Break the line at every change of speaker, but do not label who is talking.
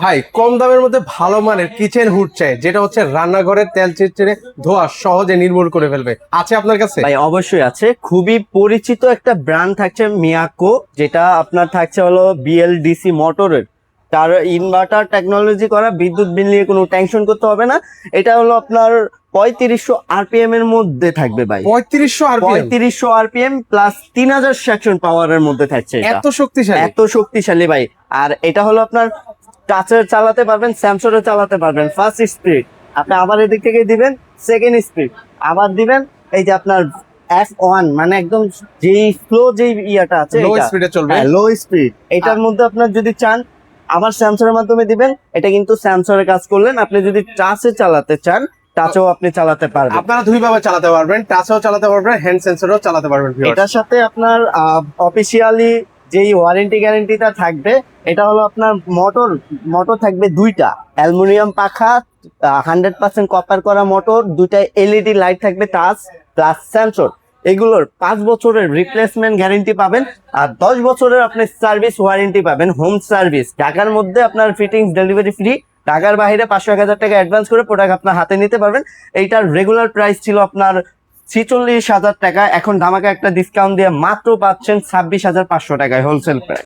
ভাই কম দামের মধ্যে ভালো মানের কিচেন হুড চাই, যেটা হচ্ছে রান্নাঘরের তেল চিটচিটে ধোয়া সহজে নির্মূল করে ফেলবে, আছে আপনার কাছে?
ভাই অবশ্যই আছে, খুবই পরিচিত একটা ব্র্যান্ড থাকছে মিয়াকো, যেটা আপনার থাকছে হলো বিএলডিসি মোটরের। তার ইনভার্টার টেকনোলজি করা, বিদ্যুৎ বিল নিয়ে কোনো টেনশন করতে হবে না। এটা হলো আপনার 3500 আরপিএম এর মধ্যে থাকবে ভাই।
3500 আরপিএম?
3500 আরপিএম প্লাস 3000 সেকশন পাওয়ারের মধ্যে থাকছে এটা।
এত শক্তিশালী?
এত শক্তিশালী ভাই। আর এটা হলো আপনার টাচের চালাতে পারবেন, স্যামসুংের চালাতে পারবেন, ফার্স্ট স্পিড আপনি আবার এদিক থেকে দিবেন, সেকেন্ড স্পিড আবার দিবেন। এই যে আপনার F1 মানে একদম যেই স্লো যেই ইয়াটা আছে,
লো স্পিডে চলবে?
Low speed. এটার মধ্যে আপনার যদি চান আবার স্যামসং এর মাধ্যমে দিবেন, এটা কিন্তু স্যামসং এর কাজ করলেন। আপনি যদি টাচে চালাতে চান, টাচও আপনি চালাতে পারবেন।
আপনারা দুই ভাবে চালাতে পারবেন, টাচও চালাতে পারবেন, হ্যান্ড সেন্সরও চালাতে পারবেন।
এটার সাথে আপনার অফিসিয়ালি যেই ওয়ারেন্টি গ্যারেন্টিটা থাকবে, এটা হলো আপনার মোটর মোটর থাকবে দুইটা অ্যালুমিনিয়াম পাখা, 100% কপার করা মোটর, দুইটা এলইডি লাইট থাকবে, টাচ প্লাস সেন্সর। এগুলোর 5 বছরের রিপ্লেসমেন্ট গ্যারেন্টি পাবেন, আর 10 বছরের আপনি সার্ভিস ওয়ারেন্টি পাবেন, হোম সার্ভিস। ঢাকার মধ্যে আপনার ফিটিংস ডেলিভারি ফ্রি, ঢাকার বাইরে 500-1000 টাকা অ্যাডভান্স করে প্রোডাক্ট আপনার হাতে নিতে পারবেন। এইটার রেগুলার প্রাইস ছিল আপনার 46,000 টাকা, এখন ধামাকা একটা ডিসকাউন্ট দিয়ে মাত্র পাচ্ছেন 26,500 টাকায় হোলসেল প্রাইস।